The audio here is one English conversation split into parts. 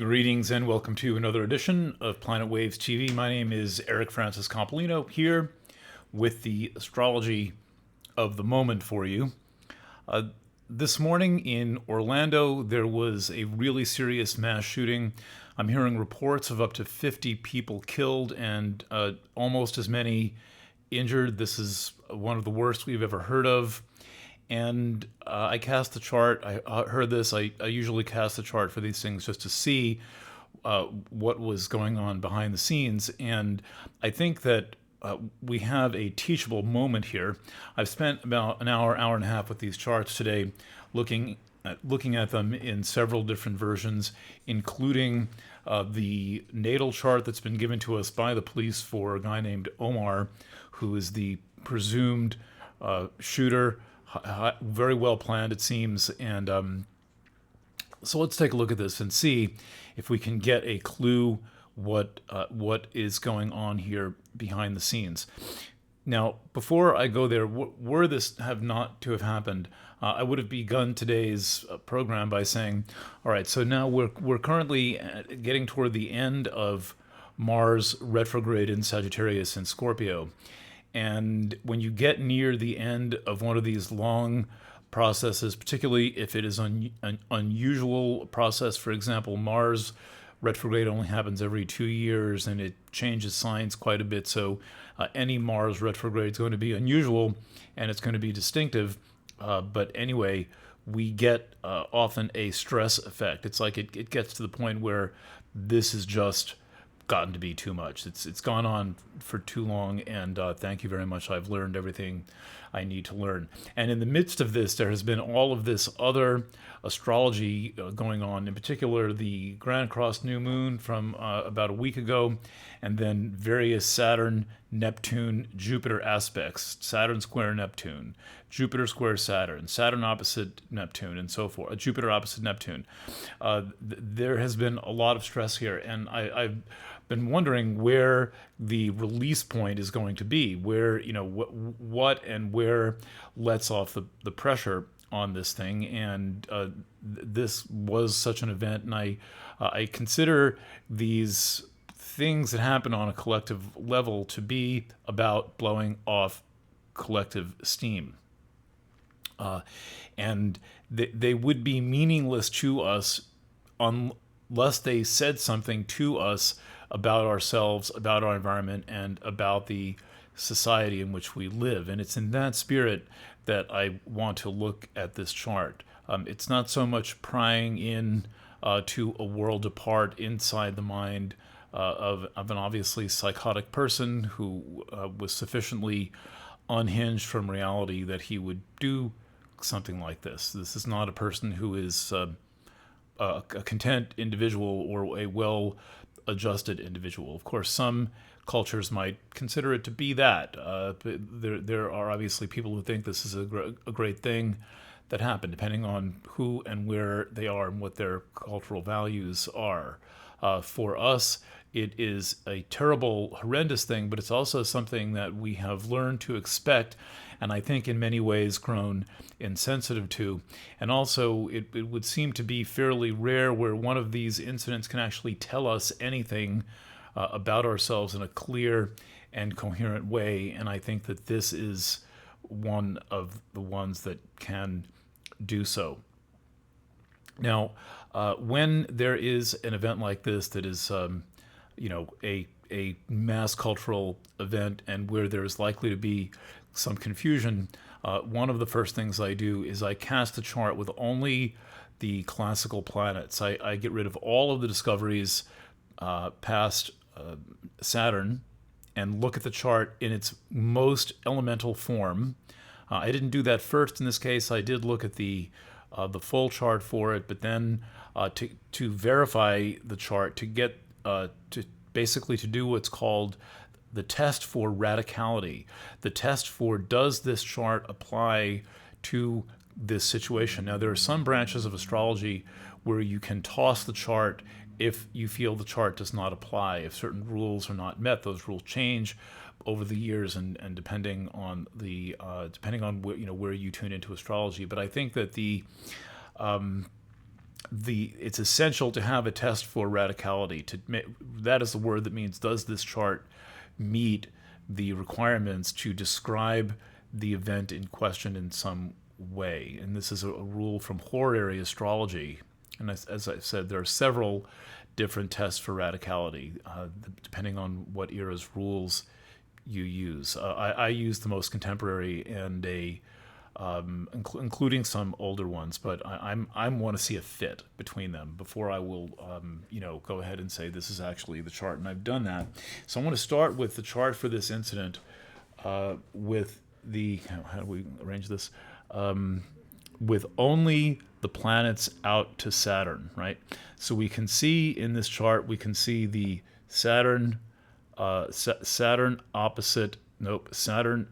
Greetings and welcome to another edition of Planet Waves TV. My name is Eric Francis Compolino here with the astrology of the moment for you. This morning in Orlando, there was a really serious mass shooting. I'm hearing reports of up to 50 people killed and almost as many injured. This is one of the worst we've ever heard of. And I cast the chart. I heard this. I usually cast the chart for these things just to see what was going on behind the scenes. And I think that we have a teachable moment here. I've spent about an hour, hour and a half with these charts today, looking at them in several different versions, including the natal chart that's been given to us by the police for a guy named Omar, who is the presumed shooter. Very well planned, it seems. And so let's take a look at this and see if we can get a clue what is going on here behind the scenes. Now, before I go there, were this have not to have happened, I would have begun today's program by saying, all right, so now we're currently getting toward the end of Mars retrograde in Sagittarius and Scorpio. And when you get near the end of one of these long processes, particularly if it is an unusual process, for example, Mars retrograde only happens every 2 years and it changes signs quite a bit. So any Mars retrograde is going to be unusual and it's going to be distinctive. But anyway, we get often a stress effect. It's like it gets to the point where this is just gotten to be too much. It's gone on for too long, and thank you very much. I've learned everything I need to learn. And in the midst of this, there has been all of this other astrology going on, in particular the Grand Cross New Moon from about a week ago, and then various Saturn, Neptune, Jupiter aspects, Saturn square Neptune, Jupiter square Saturn, Saturn opposite Neptune, and so forth, Jupiter opposite Neptune. There has been a lot of stress here, and I've been wondering where the release point is going to be, where, what and where lets off the pressure on this thing. And this was such an event, and I consider these things that happen on a collective level to be about blowing off collective steam. And they would be meaningless to us unless they said something to us about ourselves, about our environment, and about the society in which we live. And it's in that spirit that I want to look at this chart. It's not so much prying in to a world apart inside the mind of an obviously psychotic person who was sufficiently unhinged from reality that he would do something like this. This is not a person who is a content individual or a well-adjusted individual. Of course, some cultures might consider it to be that. There are obviously people who think this is a great thing that happened, depending on who and where they are and what their cultural values are. For us, it is a terrible, horrendous thing, but it's also something that we have learned to expect, and I think in many ways grown insensitive to. And also, it would seem to be fairly rare where one of these incidents can actually tell us anything about ourselves in a clear and coherent way, and I think that this is one of the ones that can do so. Now, when there is an event like this that is, a mass cultural event and where there's likely to be some confusion, one of the first things I do is I cast a chart with only the classical planets. I get rid of all of the discoveries past Saturn and look at the chart in its most elemental form. I didn't do that first in this case. I did look at the full chart for it, but then to verify the chart, to get to do what's called the test for radicality, the test for does this chart apply to this situation. Now, there are some branches of astrology where you can toss the chart if you feel the chart does not apply. If certain rules are not met, those rules change over the years and depending on where you tune into astrology. But I think that the it's essential to have a test for radicality. That is the word that means, does this chart meet the requirements to describe the event in question in some way? And this is a rule from horary astrology. And as I said, there are several different tests for radicality, depending on what era's rules you use. I use the most contemporary and including some older ones, but I want to see a fit between them before I will, go ahead and say this is actually the chart, and I've done that. So I want to start with the chart for this incident, with the, how do we arrange this? With only the planets out to Saturn, right? So we can see in this chart, we can see the Saturn Saturn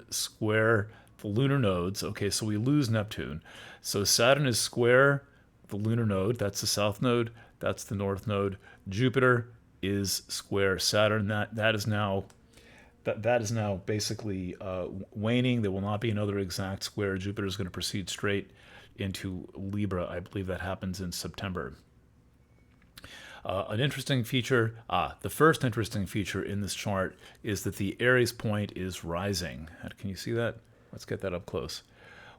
square the lunar nodes. Okay, so we lose Neptune. So Saturn is square the lunar node. That's the south node. That's the north node. Jupiter is square Saturn. That is now basically waning. There will not be another exact square. Jupiter is going to proceed straight into Libra. I believe that happens in September. An interesting feature, the first interesting feature in this chart is that the Aries point is rising. Can you see that? Let's get that up close.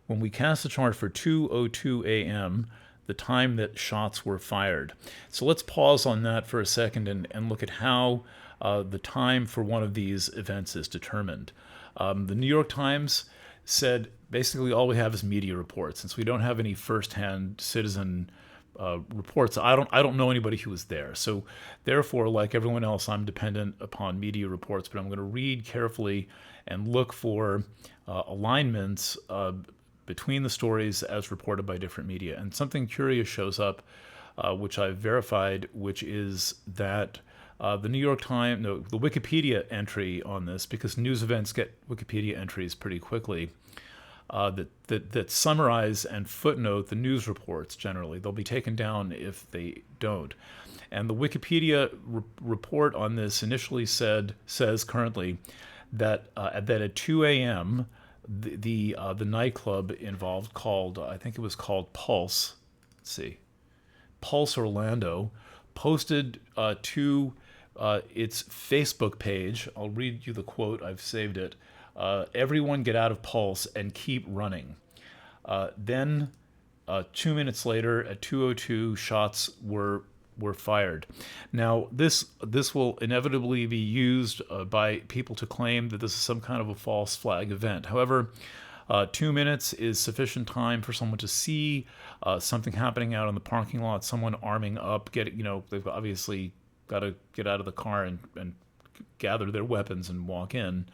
When we cast the chart for 2:02 a.m., the time that shots were fired. So let's pause on that for a second and look at how the time for one of these events is determined. The New York Times said basically all we have is media reports. Since we don't have any firsthand citizen reports, I don't know anybody who was there. So therefore, like everyone else, I'm dependent upon media reports, but I'm going to read carefully and look for alignments between the stories as reported by different media. And something curious shows up, which I've verified, which is that the New York Times, the Wikipedia entry on this, because news events get Wikipedia entries pretty quickly, that summarize and footnote the news reports generally. They'll be taken down if they don't. And the Wikipedia report on this initially says currently that at 2 a.m., the nightclub involved called, I think it was called Pulse, let's see, Pulse Orlando, posted to its Facebook page. I'll read you the quote, I've saved it. Everyone get out of Pulse and keep running. Then 2 minutes later at 2:02, shots were fired. Now this will inevitably be used by people to claim that this is some kind of a false flag event. However, 2 minutes is sufficient time for someone to see something happening out in the parking lot, someone arming up, they've obviously got to get out of the car and gather their weapons and walk in.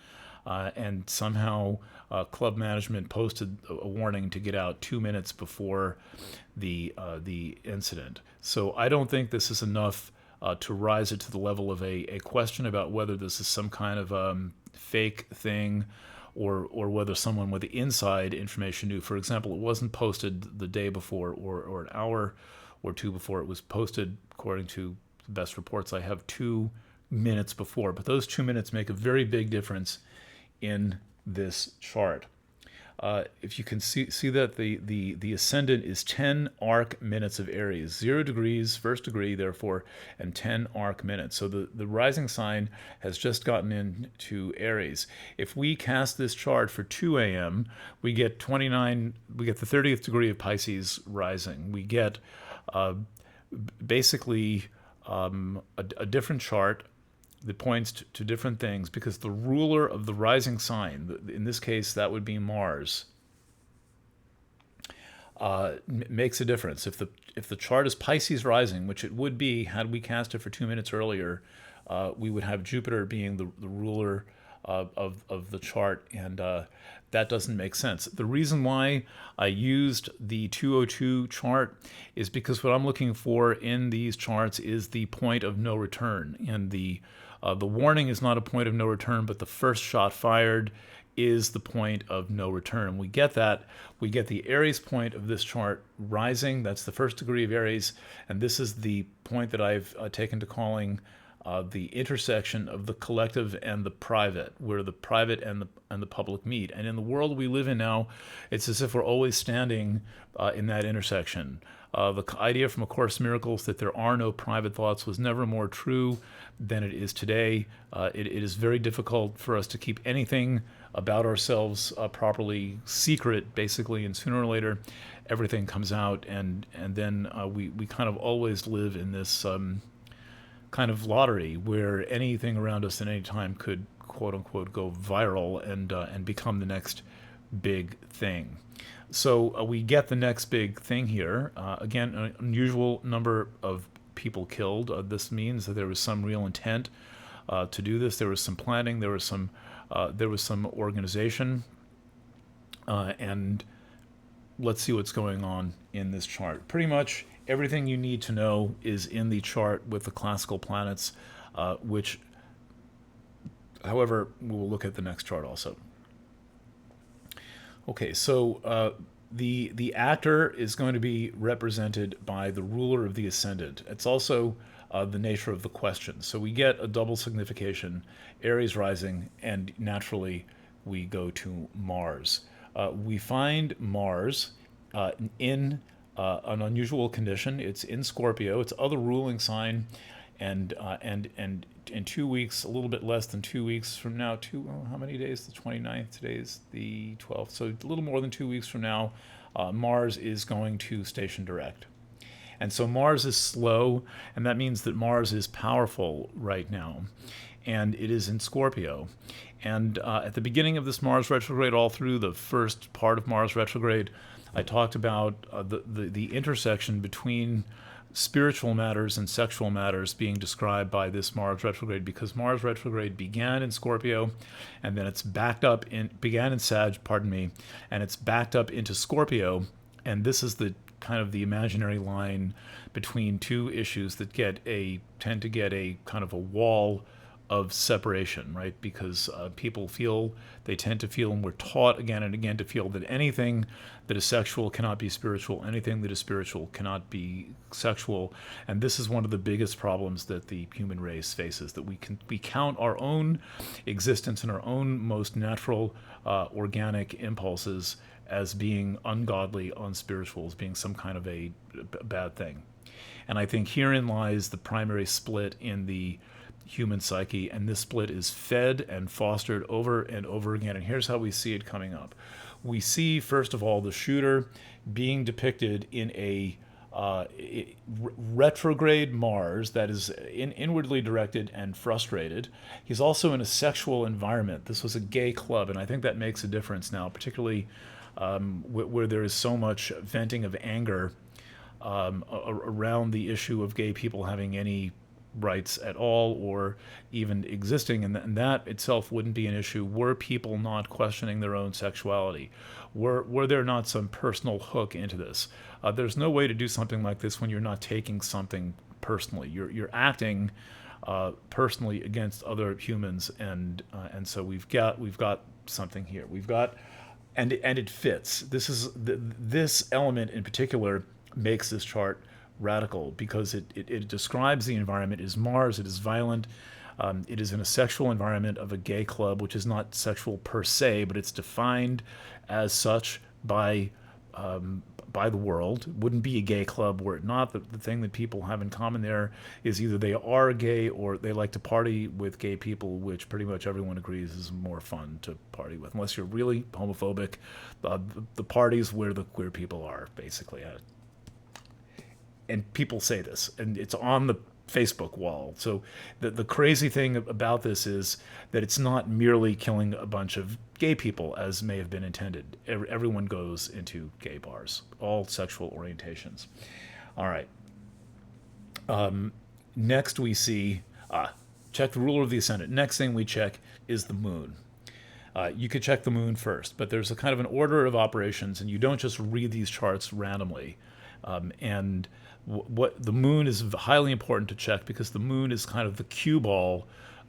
And somehow club management posted a warning to get out 2 minutes before the incident. So I don't think this is enough to rise it to the level of a question about whether this is some kind of fake thing or whether someone with the inside information knew. For example, it wasn't posted the day before or an hour or two before. It was posted, according to the best reports I have, 2 minutes before. But those 2 minutes make a very big difference in this chart. If you can see that the ascendant is 10 arc minutes of Aries, 0 degrees, first degree, therefore, and 10 arc minutes. So the rising sign has just gotten into Aries. If we cast this chart for 2 a.m., we get the 30th degree of Pisces rising. We get basically a different chart that points to different things, because the ruler of the rising sign, in this case that would be Mars, makes a difference. If the chart is Pisces rising, which it would be had we cast it for 2 minutes earlier, we would have Jupiter being the ruler of the chart, and that doesn't make sense. The reason why I used the 202 chart is because what I'm looking for in these charts is the point of no return, and the warning is not a point of no return, but the first shot fired is the point of no return. We get that. We get the Aries point of this chart rising. That's the first degree of Aries, and this is the point that I've taken to calling the intersection of the collective and the private, where the private and the public meet. And in the world we live in now, it's as if we're always standing in that intersection. The idea from A Course in Miracles that there are no private thoughts was never more true than it is today. It is very difficult for us to keep anything about ourselves properly secret, basically, and sooner or later everything comes out, and then we kind of always live in this kind of lottery where anything around us at any time could, quote unquote, go viral and become the next big thing. So we get the next big thing here. Again, an unusual number of people killed. This means that there was some real intent to do this. There was some planning. There was some organization. And let's see what's going on in this chart. Pretty much everything you need to know is in the chart with the classical planets, which, however, we'll look at the next chart also. Okay, so the actor is going to be represented by the ruler of the ascendant. It's also the nature of the question. So we get a double signification, Aries rising, and naturally we go to Mars. We find Mars in an unusual condition. It's in Scorpio. It's other ruling sign, and in 2 weeks, a little bit less than 2 weeks from now, how many days? The 29th. Today's the 12th. So a little more than 2 weeks from now, Mars is going to station direct. And so Mars is slow, and that means that Mars is powerful right now. And it is in Scorpio. And at the beginning of this Mars retrograde, all through the first part of Mars retrograde, I talked about the intersection between spiritual matters and sexual matters being described by this Mars retrograde, because Mars retrograde began in Scorpio, and then it's began in Sag, and it's backed up into Scorpio, and this is the kind of the imaginary line between two issues that tend to get a kind of a wall of separation, right? Because they tend to feel, and we're taught again and again to feel, that anything that is sexual cannot be spiritual, anything that is spiritual cannot be sexual. And this is one of the biggest problems that the human race faces, that we count our own existence and our own most natural organic impulses as being ungodly, unspiritual, as being some kind of a bad thing. And I think herein lies the primary split in the human psyche, and this split is fed and fostered over and over again. And here's how we see it coming up. We see, first of all, the shooter being depicted in a retrograde Mars that is inwardly directed and frustrated. He's also in a sexual environment. This was a gay club, and I think that makes a difference now, particularly where there is so much venting of anger around the issue of gay people having any rights at all, or even existing, and that itself wouldn't be an issue were people not questioning their own sexuality. Were there not some personal hook into this? There's no way to do something like this when you're not taking something personally. You're acting personally against other humans, and so we've got something here. And it fits. This element in particular makes this chart radical, because it describes the environment. It is Mars. It is violent. It is in a sexual environment of a gay club, which is not sexual per se, but it's defined as such by the world. It wouldn't be a gay club were it not. The thing that people have in common there is either they are gay or they like to party with gay people, which pretty much everyone agrees is more fun to party with, unless you're really homophobic. The parties where the queer people are, basically. And people say this, and it's on the Facebook wall. So the crazy thing about this is that it's not merely killing a bunch of gay people, as may have been intended. Everyone goes into gay bars, all sexual orientations. All right. Next we see, check the ruler of the ascendant. Next thing we check is the moon. You could check the moon first, but there's a kind of an order of operations, and you don't just read these charts randomly. And what the moon is highly important to check, because the moon is kind of the cue ball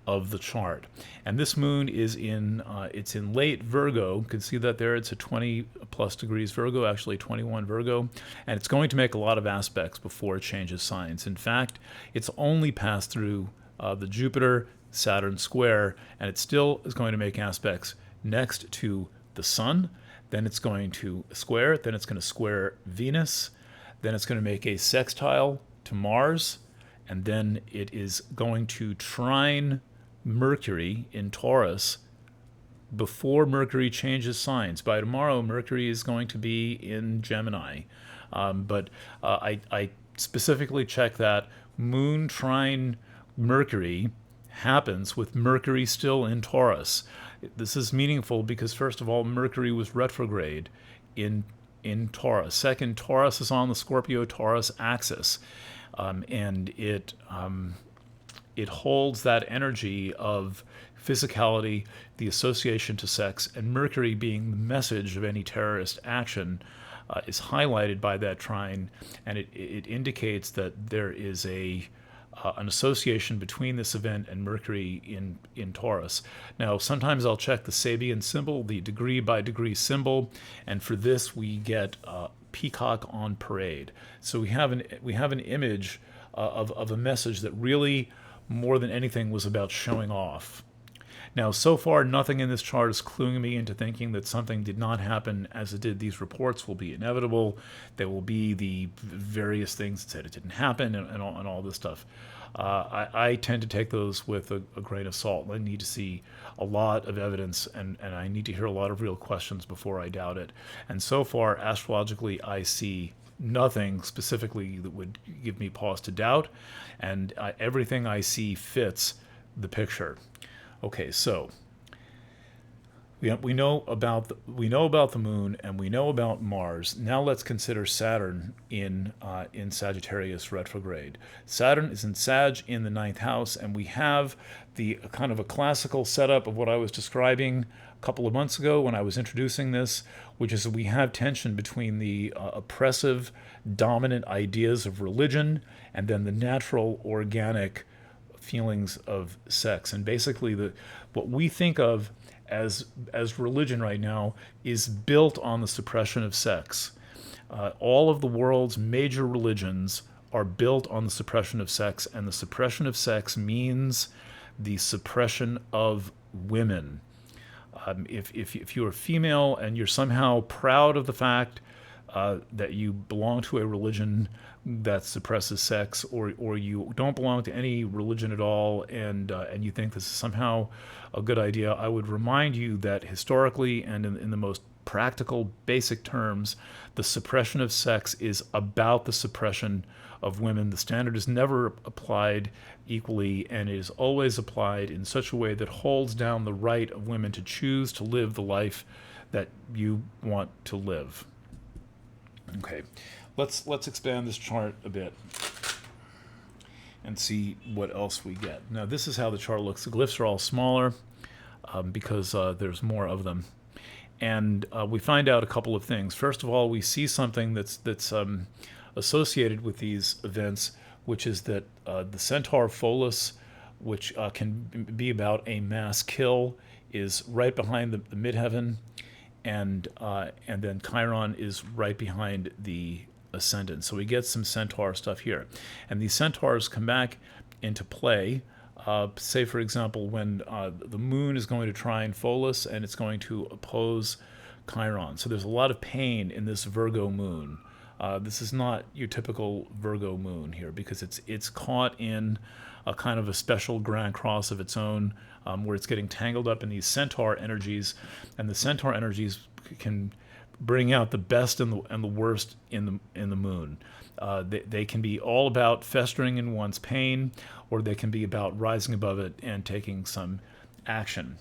of the chart. And this moon is it's in late Virgo. You can see that there. It's a 20 plus degrees Virgo, actually 21 Virgo, and it's going to make a lot of aspects before it changes signs. In fact, it's only passed through the Jupiter-Saturn square, and it still is going to make aspects next to the Sun. Then it's going to square, then it's going to square Venus, then it's going to make a sextile to Mars, and then it is going to trine Mercury in Taurus before Mercury changes signs. By tomorrow, Mercury is going to be in Gemini. But I specifically check that Moon trine Mercury happens with Mercury still in Taurus. This is meaningful because, first of all, Mercury was retrograde in Taurus. Second, Taurus is on the Scorpio-Taurus axis, and it holds that energy of physicality, the association to sex, and Mercury being the message of any terrorist action is highlighted by that trine, and it indicates that there is an association between this event and Mercury in Taurus. Now, sometimes I'll check the Sabian symbol, the degree by degree symbol, and for this we get peacock on parade. So we have an image of a message that really, more than anything, was about showing off. Now, so far, nothing in this chart is cluing me into thinking that something did not happen as it did. These reports will be inevitable. There will be the various things that said it didn't happen and all this stuff. I tend to take those with a grain of salt. I need to see a lot of evidence, and I need to hear a lot of real questions before I doubt it. And so far, astrologically, I see nothing specifically that would give me pause to doubt, and everything I see fits the picture. Okay, so we know about the Moon and we know about Mars. Now let's consider Saturn in Sagittarius retrograde. Saturn is in Sag in the 9th house, and we have the kind of a classical setup of what I was describing a couple of months ago when I was introducing this, which is that we have tension between the oppressive, dominant ideas of religion and then the natural, organic feelings of sex. And basically what we think of as religion right now is built on the suppression of sex. All of the world's major religions are built on the suppression of sex, and the suppression of sex means the suppression of women. If you're female and you're somehow proud of the fact that you belong to a religion that suppresses sex, or you don't belong to any religion at all, and you think this is somehow a good idea, I would remind you that historically and in the most practical, basic terms, the suppression of sex is about the suppression of women. The standard is never applied equally, and it is always applied in such a way that holds down the right of women to choose to live the life that you want to live. Okay, let's expand this chart a bit and see what else we get. Now, this is how the chart looks. The glyphs are all smaller because there's more of them. And we find out a couple of things. First of all, we see something that's associated with these events, which is that the Centaur Pholus, which can be about a mass kill, is right behind the midheaven, and then Chiron is right behind the ascendant. So we get some Centaur stuff here. And these Centaurs come back into play, say, for example, when the Moon is going to trine Pholus and it's going to oppose Chiron. So there's a lot of pain in this Virgo Moon. This is not your typical Virgo Moon here, because it's caught in a kind of a special grand cross of its own, where it's getting tangled up in these Centaur energies, and the Centaur energies can bring out the best and the worst in the Moon. They can be all about festering in one's pain, or they can be about rising above it and taking some action.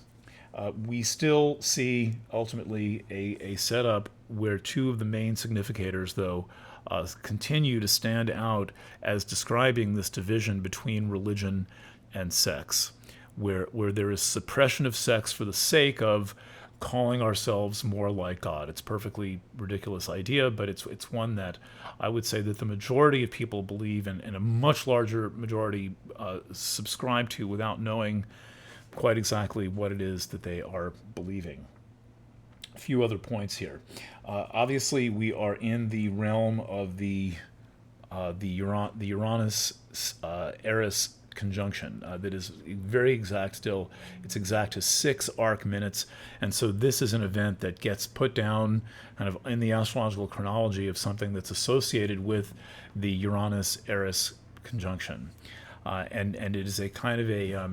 We still see ultimately a setup where two of the main significators, though, continue to stand out as describing this division between religion and sex, where there is suppression of sex for the sake of calling ourselves more like God. It's a perfectly ridiculous idea, but it's one that I would say that the majority of people believe in, and a much larger majority subscribe to without knowing quite exactly what it is that they are believing. A few other points here. Obviously, we are in the realm of the Uranus Eris conjunction that is very exact still. It's exact to 6 arc minutes. And so this is an event that gets put down kind of in the astrological chronology of something that's associated with the Uranus-Eris conjunction. And it is a kind of a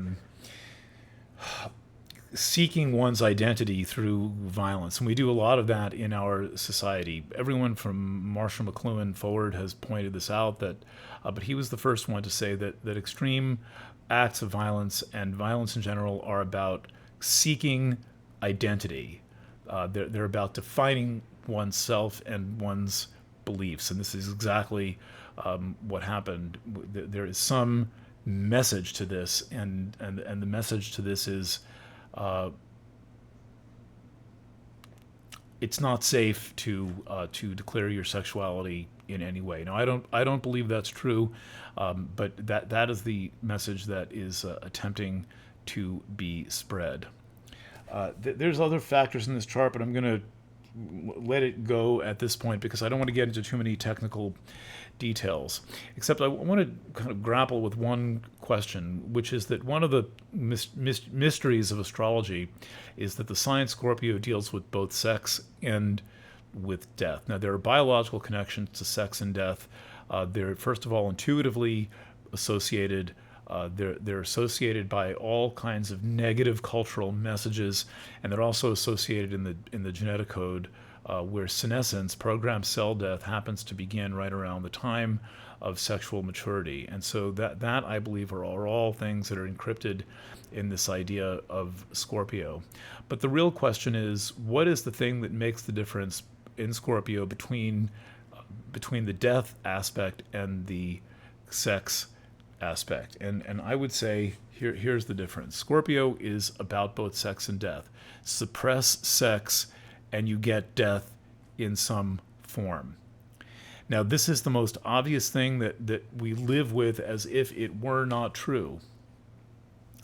seeking one's identity through violence. And we do a lot of that in our society. Everyone from Marshall McLuhan forward has pointed this out, that, but he was the first one to say that extreme acts of violence and violence in general are about seeking identity. They're about defining oneself and one's beliefs. And this is exactly what happened. There is some message to this, and the message to this is it's not safe to declare your sexuality in any way. Now, I don't believe that's true, but that is the message that is attempting to be spread. There's other factors in this chart, but I'm going to let it go at this point because I don't want to get into too many technical details. Except I want to kind of grapple with one question, which is that one of the mysteries of astrology is that the sign Scorpio deals with both sex and with death. Now, there are biological connections to sex and death. They're, first of all, intuitively associated. They're associated by all kinds of negative cultural messages, and they're also associated in the genetic code, where senescence, programmed cell death, happens to begin right around the time of sexual maturity. And so that I believe are all things that are encrypted in this idea of Scorpio. But the real question is, what is the thing that makes the difference in Scorpio between the death aspect and the sex aspect? And I would say here's the difference. Scorpio is about both sex and death. Suppress sex and you get death in some form. Now, this is the most obvious thing that we live with as if it were not true.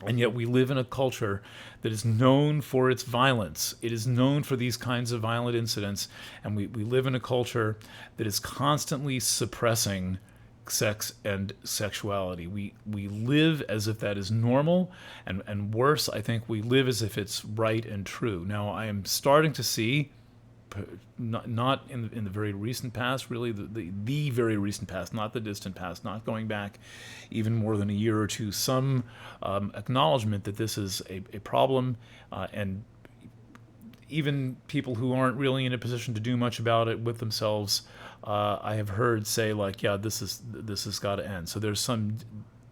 And yet we live in a culture that is known for its violence. It is known for these kinds of violent incidents. And we live in a culture that is constantly suppressing sex and sexuality. We live as if that is normal, and worse, I think we live as if it's right and true. Now, I am starting to see, not in the very recent past, really the very recent past, not the distant past, not going back even more than a year or two, some acknowledgement that this is a problem, and even people who aren't really in a position to do much about it with themselves, I have heard say, like, yeah, this has got to end. So there's some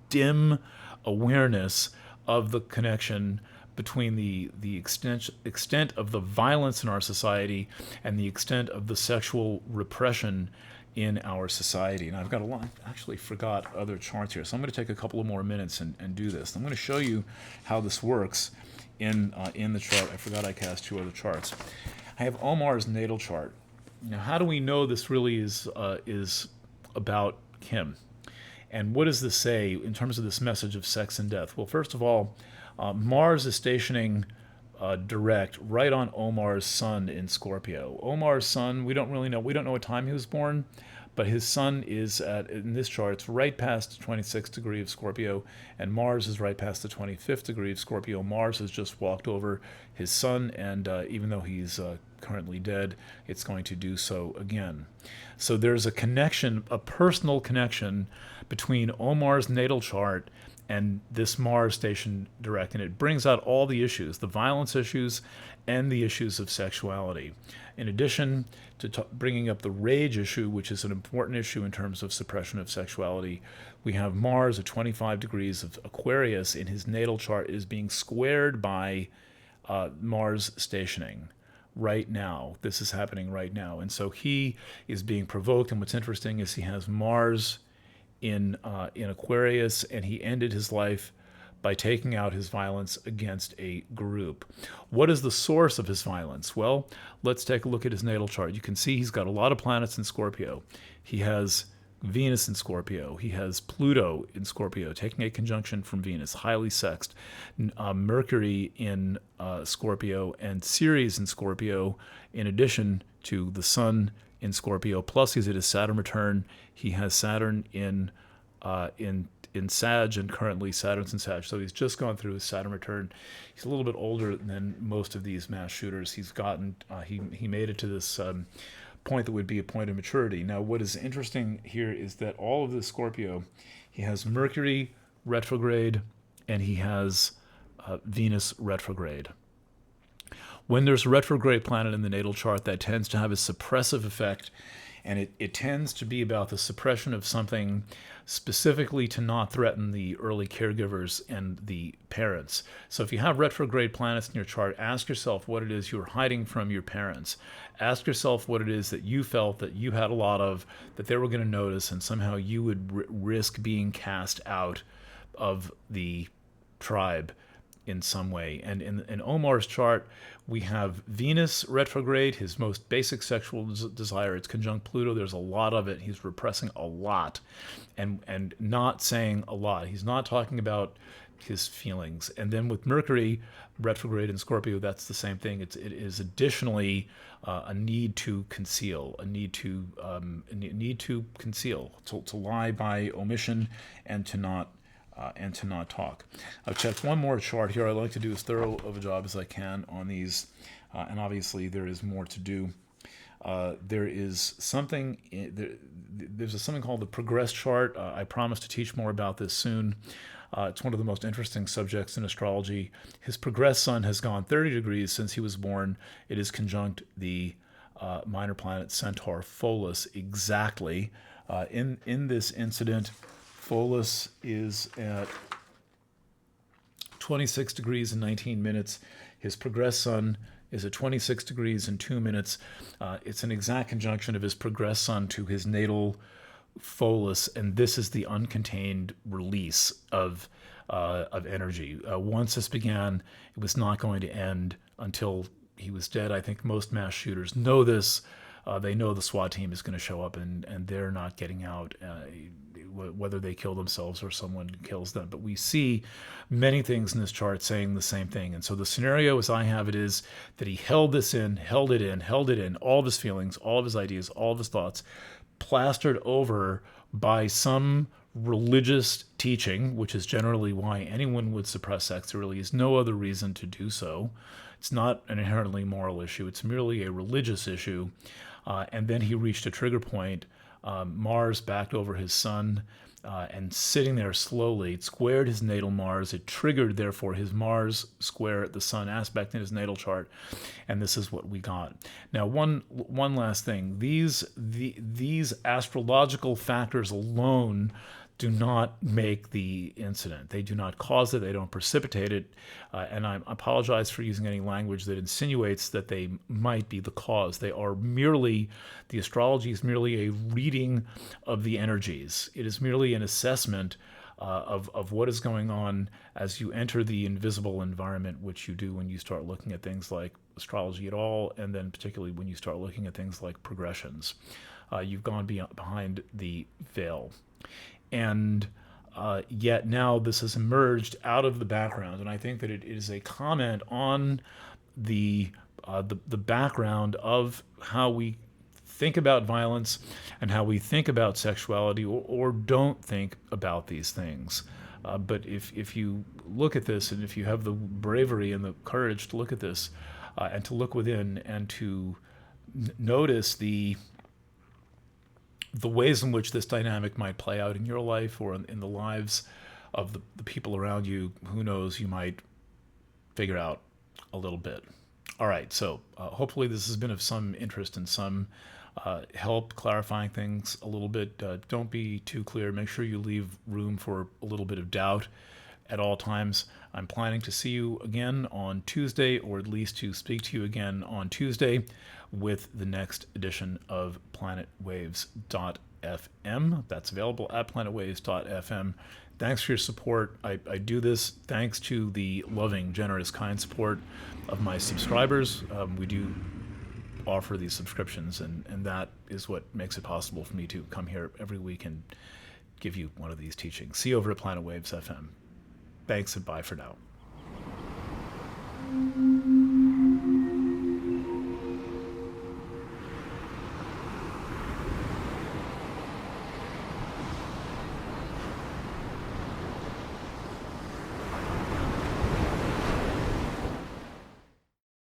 dim awareness of the connection between the extent of the violence in our society and the extent of the sexual repression in our society. And I've got a lot, actually forgot other charts here, so I'm going to take a couple of more minutes and do this. I'm going to show you how this works in the chart. I forgot I cast 2 other charts. I have Omar's natal chart. Now, how do we know this really is about him? And what does this say in terms of this message of sex and death? Well, first of all, Mars is stationing direct right on Omar's sun in Scorpio. Omar's sun, we don't really know. We don't know what time he was born, but his sun is in this chart, it's right past the 26th degree of Scorpio, and Mars is right past the 25th degree of Scorpio. Mars has just walked over his sun, and even though he's currently dead, it's going to do so again. So there's a connection, a personal connection between Omar's natal chart and this Mars station direct, and it brings out all the issues, the violence issues and the issues of sexuality. In addition to bringing up the rage issue, which is an important issue in terms of suppression of sexuality, we have Mars at 25 degrees of Aquarius in his natal chart is being squared by Mars stationing right now. This is happening right now. And so he is being provoked, and what's interesting is he has Mars in Aquarius, and he ended his life by taking out his violence against a group. What is the source of his violence? Well, let's take a look at his natal chart. You can see he's got a lot of planets in Scorpio. He has Venus in Scorpio. He has Pluto in Scorpio, taking a conjunction from Venus, highly sexed. Mercury in Scorpio, and Ceres in Scorpio, in addition to the Sun in Scorpio. Plus, he's at his Saturn return. He has Saturn in in Sag, and currently Saturn's in Sag. So he's just gone through his Saturn return. He's a little bit older than most of these mass shooters. He's gotten, he made it to this point that would be a point of maturity. Now, what is interesting here is that all of the Scorpio, he has Mercury retrograde and he has Venus retrograde. When there's a retrograde planet in the natal chart, that tends to have a suppressive effect, and it tends to be about the suppression of something specifically to not threaten the early caregivers and the parents. So if you have retrograde planets in your chart, ask yourself what it is you're hiding from your parents. Ask yourself what it is that you felt that you had a lot of, that they were going to notice, and somehow you would risk being cast out of the tribe in some way. And in Omar's chart, we have Venus retrograde, his most basic sexual desire. It's conjunct Pluto. There's a lot of it. He's repressing a lot and not saying a lot. He's not talking about his feelings. And then with Mercury retrograde in Scorpio, that's the same thing. It is additionally a need to conceal, to lie by omission and to not talk. I've checked one more chart here. I like to do as thorough of a job as I can on these, and obviously there is more to do. There is something. There's something called the progress chart. I promise to teach more about this soon. It's one of the most interesting subjects in astrology. His progress sun has gone 30 degrees since he was born. It is conjunct the minor planet Centaur Pholus exactly. In this incident, Pholus is at 26 degrees and 19 minutes. His progress sun is at 26 degrees and 2 minutes. It's an exact conjunction of his progress sun to his natal Pholus, and this is the uncontained release of energy. Once this began, it was not going to end until he was dead. I think most mass shooters know this. They know the SWAT team is going to show up, and they're not getting out, whether they kill themselves or someone kills them. But we see many things in this chart saying the same thing. And so the scenario as I have it is that he held it in, all of his feelings, all of his ideas, all of his thoughts, plastered over by some religious teaching, which is generally why anyone would suppress sex. There really is no other reason to do so. It's not an inherently moral issue. It's merely a religious issue. And then he reached a trigger point. Mars backed over his sun, and sitting there slowly, it squared his natal Mars. It triggered, therefore, his Mars square the sun aspect in his natal chart, and this is what we got. Now, one last thing: these astrological factors alone do not make the incident. They do not cause it. They don't precipitate it. And I apologize for using any language that insinuates that they might be the cause. They are merely, the astrology is merely a reading of the energies. It is merely an assessment of what is going on as you enter the invisible environment, which you do when you start looking at things like astrology at all, and then particularly when you start looking at things like progressions. You've gone behind the veil. And yet now this has emerged out of the background, and I think that it is a comment on the background of how we think about violence and how we think about sexuality, or don't think about these things. But if you look at this, and if you have the bravery and the courage to look at this, and to look within and to notice the ways in which this dynamic might play out in your life or in the lives of the people around you, who knows, you might figure out a little bit. All right, so hopefully this has been of some interest and some help clarifying things a little bit. Don't be too clear. Make sure you leave room for a little bit of doubt at all times. I'm planning to see you again on Tuesday, or at least to speak to you again on Tuesday with the next edition of planetwaves.fm. That's available at planetwaves.fm. Thanks for your support. I do this thanks to the loving, generous, kind support of my subscribers. We do offer these subscriptions, and that is what makes it possible for me to come here every week and give you one of these teachings. See you over at Planet Waves FM. Thanks and bye for now.